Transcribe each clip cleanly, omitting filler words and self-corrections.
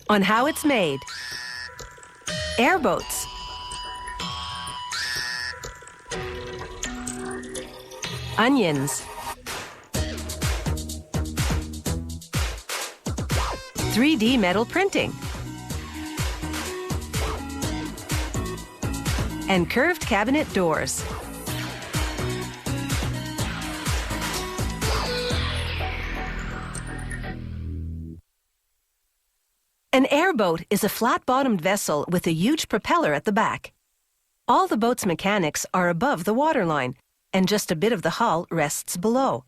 on how it's made. Airboats. Onions. 3D metal printing. And curved cabinet doors. An airboat is a flat-bottomed vessel with a huge propeller at the back. All the boat's mechanics are above the waterline, and just a bit of the hull rests below.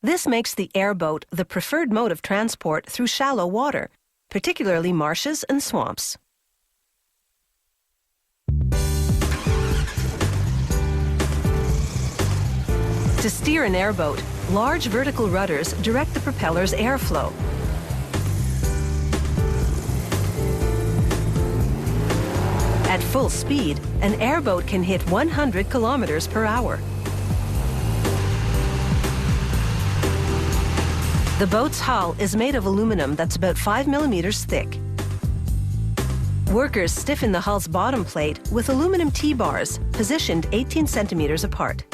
This makes the airboat the preferred mode of transport through shallow water, particularly marshes and swamps. To steer an airboat, large vertical rudders direct the propeller's airflow. At full speed, an airboat can hit 100 kilometers per hour. The boat's hull is made of aluminum that's about 5 millimeters thick. Workers stiffen the hull's bottom plate with aluminum T-bars positioned 18 centimeters apart.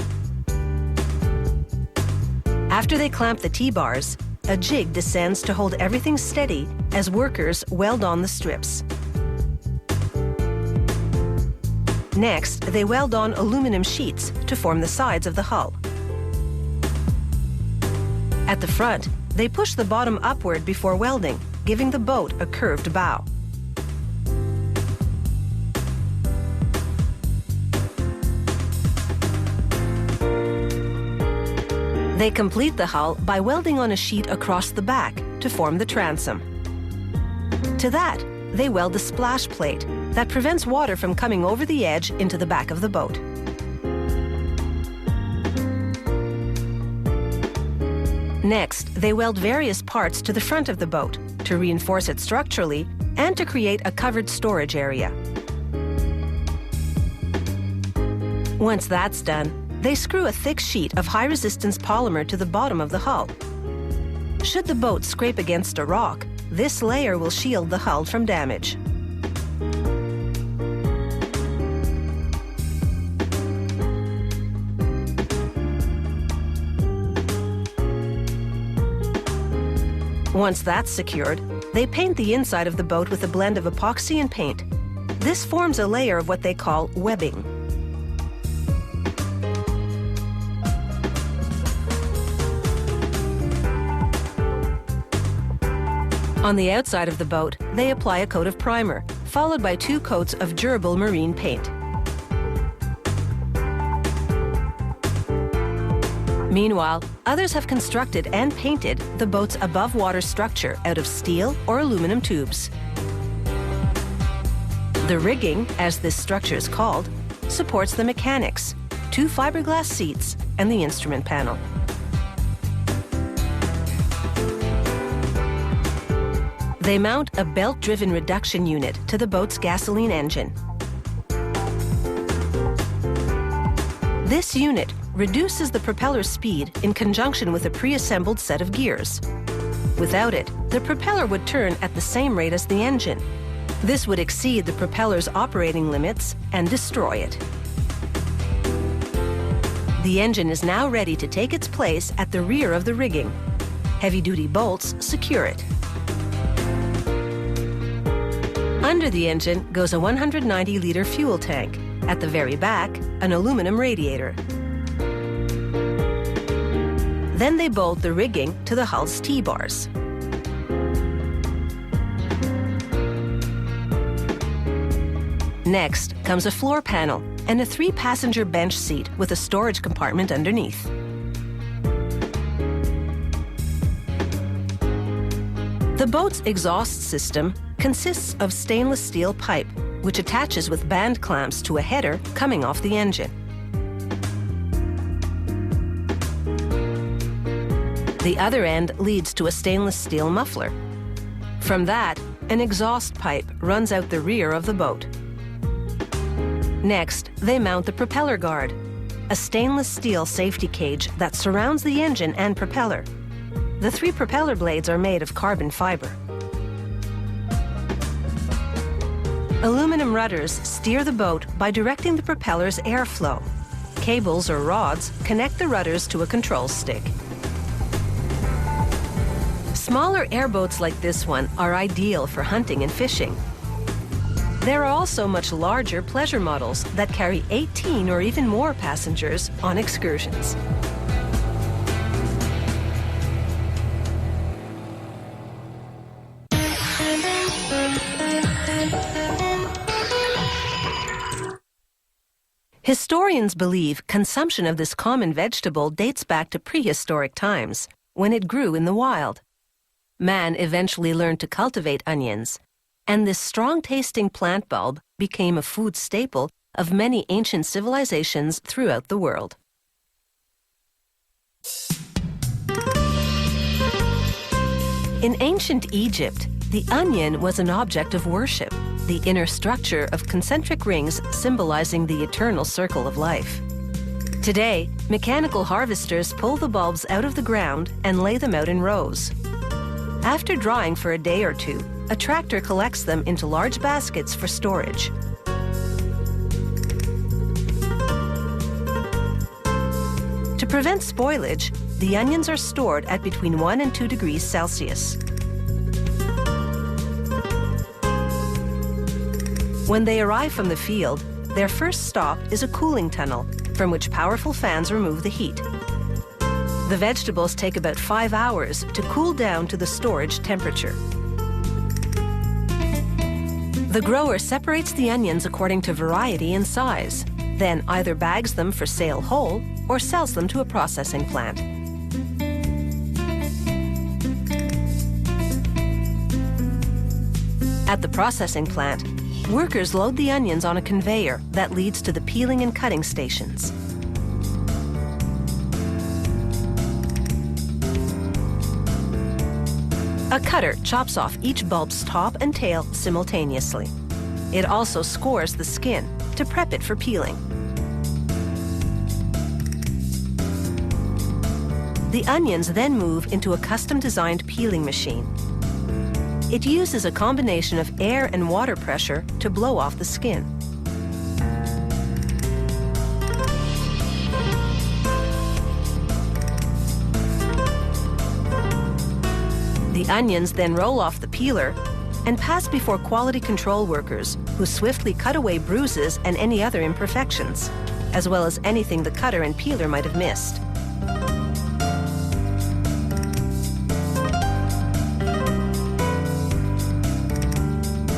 After they clamp the T-bars, a jig descends to hold everything steady as workers weld on the strips. Next, they weld on aluminum sheets to form the sides of the hull. At the front, they push the bottom upward before welding, giving the boat a curved bow. They complete the hull by welding on a sheet across the back to form the transom. To that, they weld a splash plate that prevents water from coming over the edge into the back of the boat. Next, they weld various parts to the front of the boat to reinforce it structurally and to create a covered storage area. Once that's done, they screw a thick sheet of high-resistance polymer to the bottom of the hull. Should the boat scrape against a rock, this layer will shield the hull from damage. Once that's secured, they paint the inside of the boat with a blend of epoxy and paint. This forms a layer of what they call webbing. On the outside of the boat, they apply a coat of primer, followed by 2 coats of durable marine paint. Meanwhile, others have constructed and painted the boat's above-water structure out of steel or aluminum tubes. The rigging, as this structure is called, supports the mechanics, 2 fiberglass seats, and the instrument panel. They mount a belt-driven reduction unit to the boat's gasoline engine. This unit reduces the propeller speed in conjunction with a pre-assembled set of gears. Without it, the propeller would turn at the same rate as the engine. This would exceed the propeller's operating limits and destroy it. The engine is now ready to take its place at the rear of the rigging. Heavy-duty bolts secure it. Under the engine goes a 190-liter fuel tank. At the very back, an aluminum radiator. Then they bolt the rigging to the hull's T-bars. Next comes a floor panel and a 3-passenger bench seat with a storage compartment underneath. The boat's exhaust system consists of stainless steel pipe, which attaches with band clamps to a header coming off the engine. The other end leads to a stainless steel muffler. From that, an exhaust pipe runs out the rear of the boat. Next, they mount the propeller guard, a stainless steel safety cage that surrounds the engine and propeller. The 3 propeller blades are made of carbon fiber. Aluminum rudders steer the boat by directing the propeller's airflow. Cables or rods connect the rudders to a control stick. Smaller airboats like this one are ideal for hunting and fishing. There are also much larger pleasure models that carry 18 or even more passengers on excursions. Historians believe consumption of this common vegetable dates back to prehistoric times, when it grew in the wild. Man eventually learned to cultivate onions, and this strong-tasting plant bulb became a food staple of many ancient civilizations throughout the world. In ancient Egypt, the onion was an object of worship, the inner structure of concentric rings symbolizing the eternal circle of life. Today, mechanical harvesters pull the bulbs out of the ground and lay them out in rows. After drying for a day or two, a tractor collects them into large baskets for storage. To prevent spoilage, the onions are stored at between 1 and 2 degrees Celsius. When they arrive from the field, their first stop is a cooling tunnel from which powerful fans remove the heat. The vegetables take about 5 hours to cool down to the storage temperature. The grower separates the onions according to variety and size, then either bags them for sale whole or sells them to a processing plant. At the processing plant, workers load the onions on a conveyor that leads to the peeling and cutting stations. A cutter chops off each bulb's top and tail simultaneously. It also scores the skin to prep it for peeling. The onions then move into a custom-designed peeling machine. It uses a combination of air and water pressure to blow off the skin. The onions then roll off the peeler and pass before quality control workers who swiftly cut away bruises and any other imperfections, as well as anything the cutter and peeler might have missed.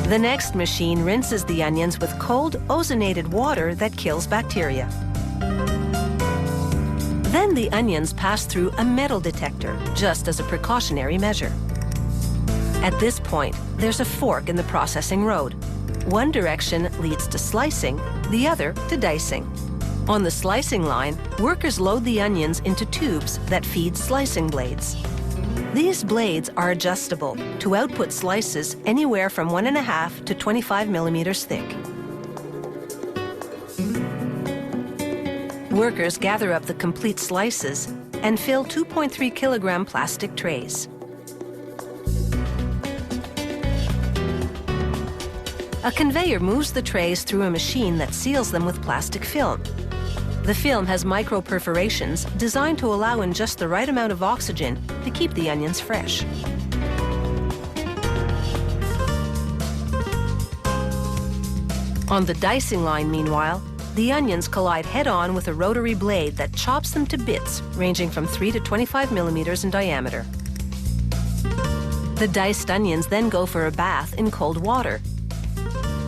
The next machine rinses the onions with cold, ozonated water that kills bacteria. Then the onions pass through a metal detector, just as a precautionary measure. At this point, there's a fork in the processing road. One direction leads to slicing, the other to dicing. On the slicing line, workers load the onions into tubes that feed slicing blades. These blades are adjustable to output slices anywhere from 1.5 to 25 millimeters thick. Workers gather up the complete slices and fill 2.3 kilogram plastic trays. A conveyor moves the trays through a machine that seals them with plastic film. The film has micro-perforations designed to allow in just the right amount of oxygen to keep the onions fresh. On the dicing line, meanwhile, the onions collide head-on with a rotary blade that chops them to bits ranging from 3 to 25 millimeters in diameter. The diced onions then go for a bath in cold water.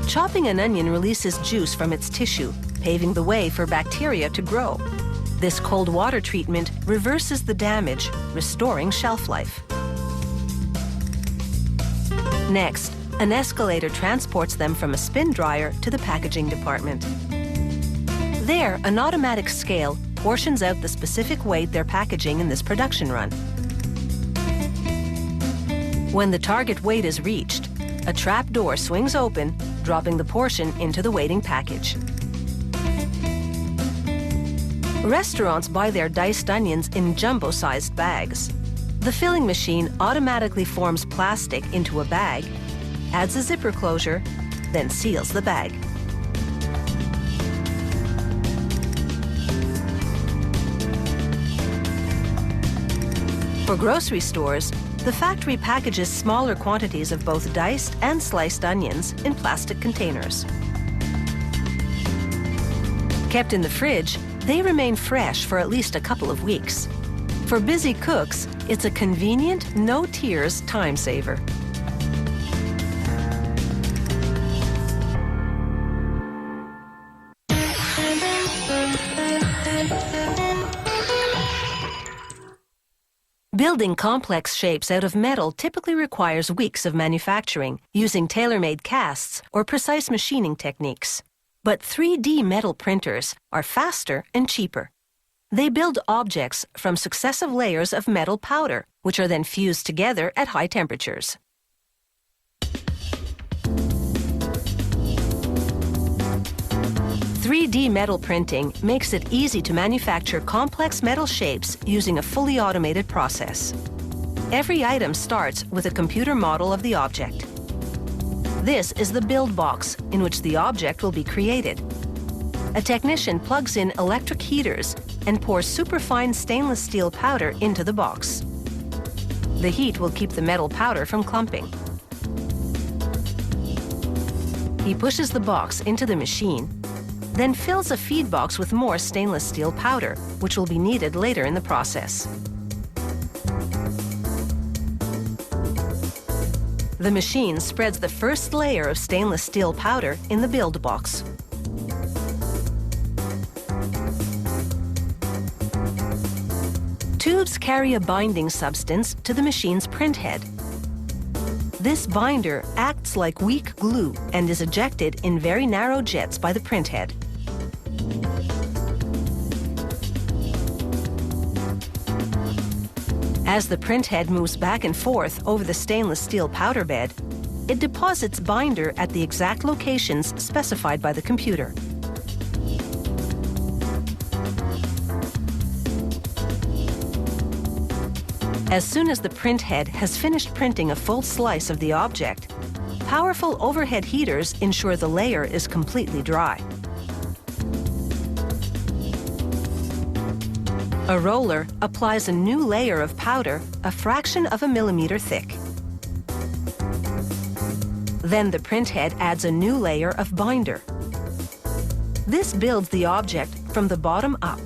Chopping an onion releases juice from its tissue, paving the way for bacteria to grow. This cold water treatment reverses the damage, restoring shelf life. Next, an escalator transports them from a spin dryer to the packaging department. There, an automatic scale portions out the specific weight they're packaging in this production run. When the target weight is reached, a trap door swings open, dropping the portion into the waiting package. Restaurants buy their diced onions in jumbo-sized bags. The filling machine automatically forms plastic into a bag, adds a zipper closure, then seals the bag. For grocery stores, the factory packages smaller quantities of both diced and sliced onions in plastic containers. Kept in the fridge, they remain fresh for at least a couple of weeks. For busy cooks, it's a convenient, no-tears time saver. Building complex shapes out of metal typically requires weeks of manufacturing, using tailor-made casts or precise machining techniques. But 3D metal printers are faster and cheaper. They build objects from successive layers of metal powder, which are then fused together at high temperatures. "3D metal printing makes it easy to manufacture complex metal shapes using a fully automated process. Every item starts with a computer model of the object. This is the build box in which the object will be created. A technician plugs in electric heaters and pours superfine stainless steel powder into the box. The heat will keep the metal powder from clumping. He pushes the box into the machine, then fills a feed box with more stainless steel powder, which will be needed later in the process. The machine spreads the first layer of stainless steel powder in the build box. Tubes carry a binding substance to the machine's print head. This binder acts like weak glue and is ejected in very narrow jets by the print head. As the print head moves back and forth over the stainless steel powder bed, it deposits binder at the exact locations specified by the computer. As soon as the print head has finished printing a full slice of the object, powerful overhead heaters ensure the layer is completely dry. A roller applies a new layer of powder a fraction of a millimeter thick. Then the print head adds a new layer of binder. This builds the object from the bottom up.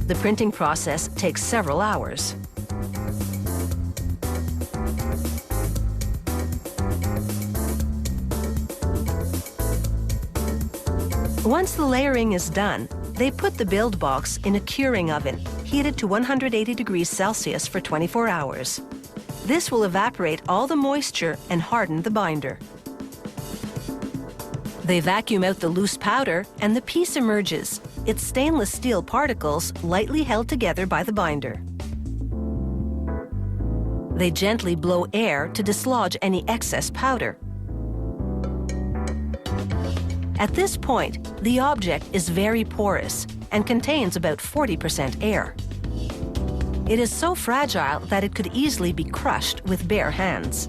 The printing process takes several hours. Once the layering is done, they put the build box in a curing oven, heated to 180 degrees Celsius for 24 hours. This will evaporate all the moisture and harden the binder. They vacuum out the loose powder and the piece emerges, its stainless steel particles lightly held together by the binder. They gently blow air to dislodge any excess powder. At this point, the object is very porous and contains about 40% air. It is so fragile that it could easily be crushed with bare hands.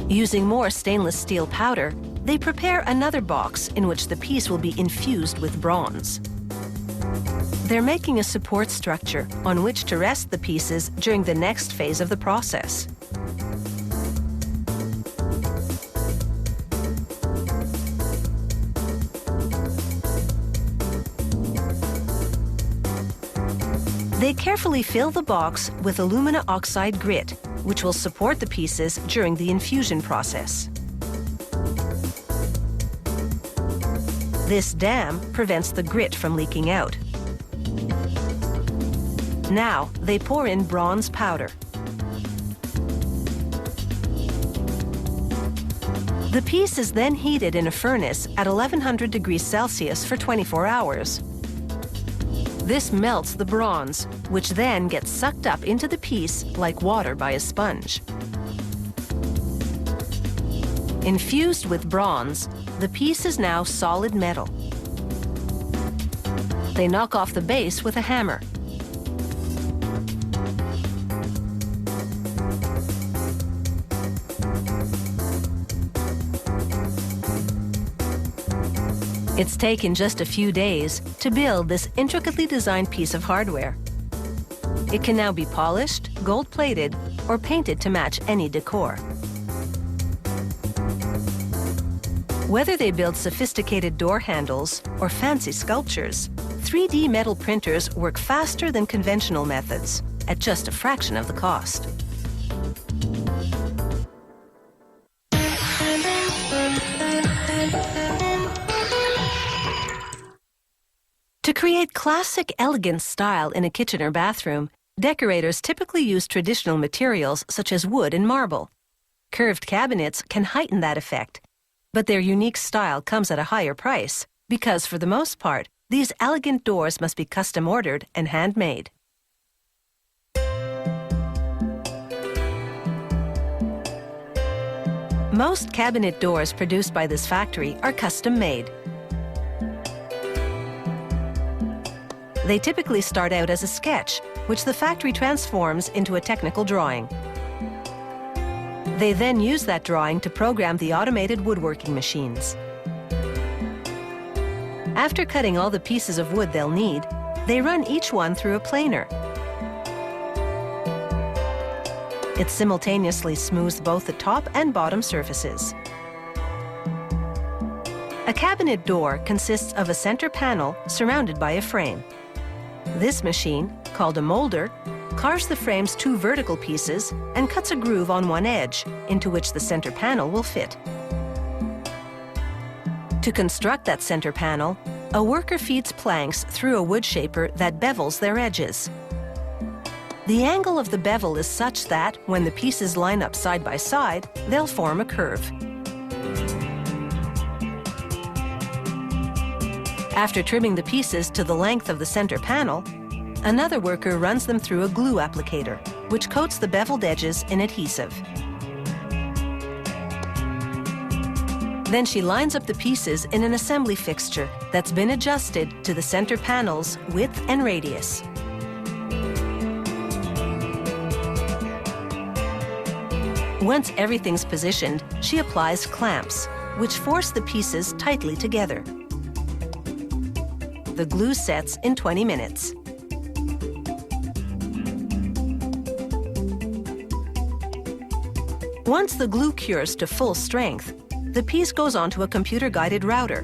Using more stainless steel powder, they prepare another box in which the piece will be infused with bronze. They're making a support structure on which to rest the pieces during the next phase of the process. They carefully fill the box with alumina oxide grit, which will support the pieces during the infusion process. This dam prevents the grit from leaking out. Now, they pour in bronze powder. The piece is then heated in a furnace at 1100 degrees Celsius for 24 hours. This melts the bronze, which then gets sucked up into the piece like water by a sponge. Infused with bronze, the piece is now solid metal. They knock off the base with a hammer. It's taken just a few days to build this intricately designed piece of hardware. It can now be polished, gold-plated, or painted to match any decor. Whether they build sophisticated door handles or fancy sculptures, 3D metal printers work faster than conventional methods at just a fraction of the cost. To create classic, elegant style in a kitchen or bathroom, decorators typically use traditional materials such as wood and marble. Curved cabinets can heighten that effect, but their unique style comes at a higher price because, for the most part, these elegant doors must be custom-ordered and handmade. Most cabinet doors produced by this factory are custom-made. They typically start out as a sketch, which the factory transforms into a technical drawing. They then use that drawing to program the automated woodworking machines. After cutting all the pieces of wood they'll need, they run each one through a planer. It simultaneously smooths both the top and bottom surfaces. A cabinet door consists of a center panel surrounded by a frame. This machine, called a molder, carves the frame's two vertical pieces and cuts a groove on one edge, into which the center panel will fit. To construct that center panel, a worker feeds planks through a wood shaper that bevels their edges. The angle of the bevel is such that, when the pieces line up side by side, they'll form a curve. After trimming the pieces to the length of the center panel, another worker runs them through a glue applicator, which coats the beveled edges in adhesive. Then she lines up the pieces in an assembly fixture that's been adjusted to the center panel's width and radius. Once everything's positioned, she applies clamps, which force the pieces tightly together. The glue sets in 20 minutes. Once the glue cures to full strength, the piece goes onto a computer-guided router.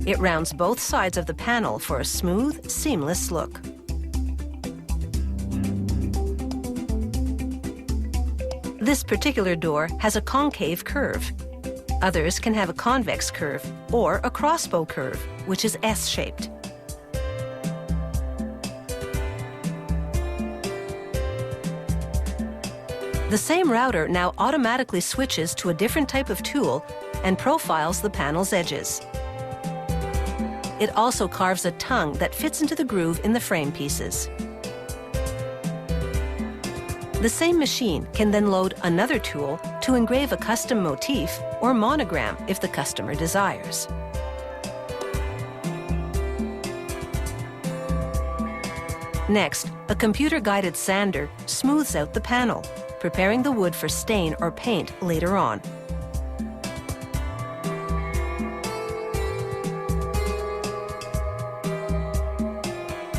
It rounds both sides of the panel for a smooth, seamless look. This particular door has a concave curve. Others can have a convex curve or a crossbow curve, which is S-shaped. The same router now automatically switches to a different type of tool and profiles the panel's edges. It also carves a tongue that fits into the groove in the frame pieces. The same machine can then load another tool to engrave a custom motif or monogram if the customer desires. Next, a computer-guided sander smooths out the panel, preparing the wood for stain or paint later on.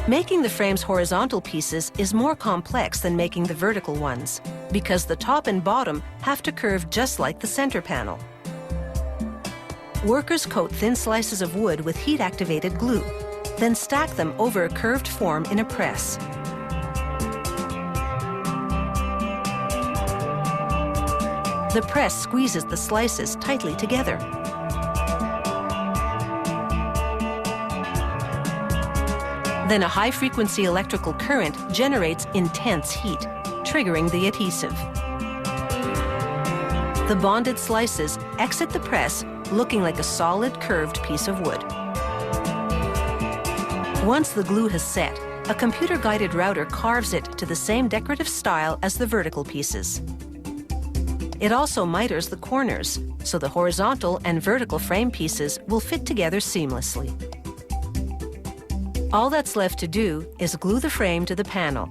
Making the frame's horizontal pieces is more complex than making the vertical ones, because the top and bottom have to curve just like the center panel. Workers coat thin slices of wood with heat-activated glue, then stack them over a curved form in a press. The press squeezes the slices tightly together. Then a high-frequency electrical current generates intense heat, triggering the adhesive. The bonded slices exit the press looking like a solid, curved piece of wood. Once the glue has set, a computer-guided router carves it to the same decorative style as the vertical pieces. It also miters the corners, so the horizontal and vertical frame pieces will fit together seamlessly. All that's left to do is glue the frame to the panel.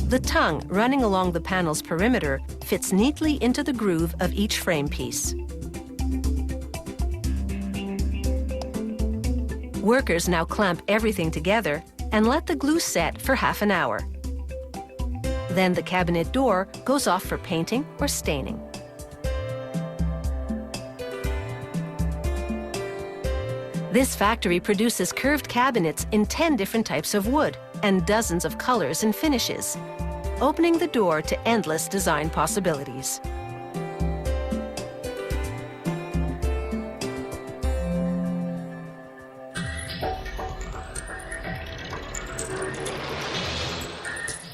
The tongue running along the panel's perimeter fits neatly into the groove of each frame piece. Workers now clamp everything together and let the glue set for half an hour. Then the cabinet door goes off for painting or staining. This factory produces curved cabinets in 10 different types of wood and dozens of colors and finishes, opening the door to endless design possibilities.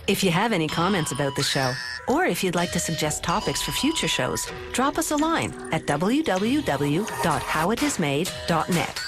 If you have any comments about the show, or if you'd like to suggest topics for future shows, drop us a line at www.howitismade.net.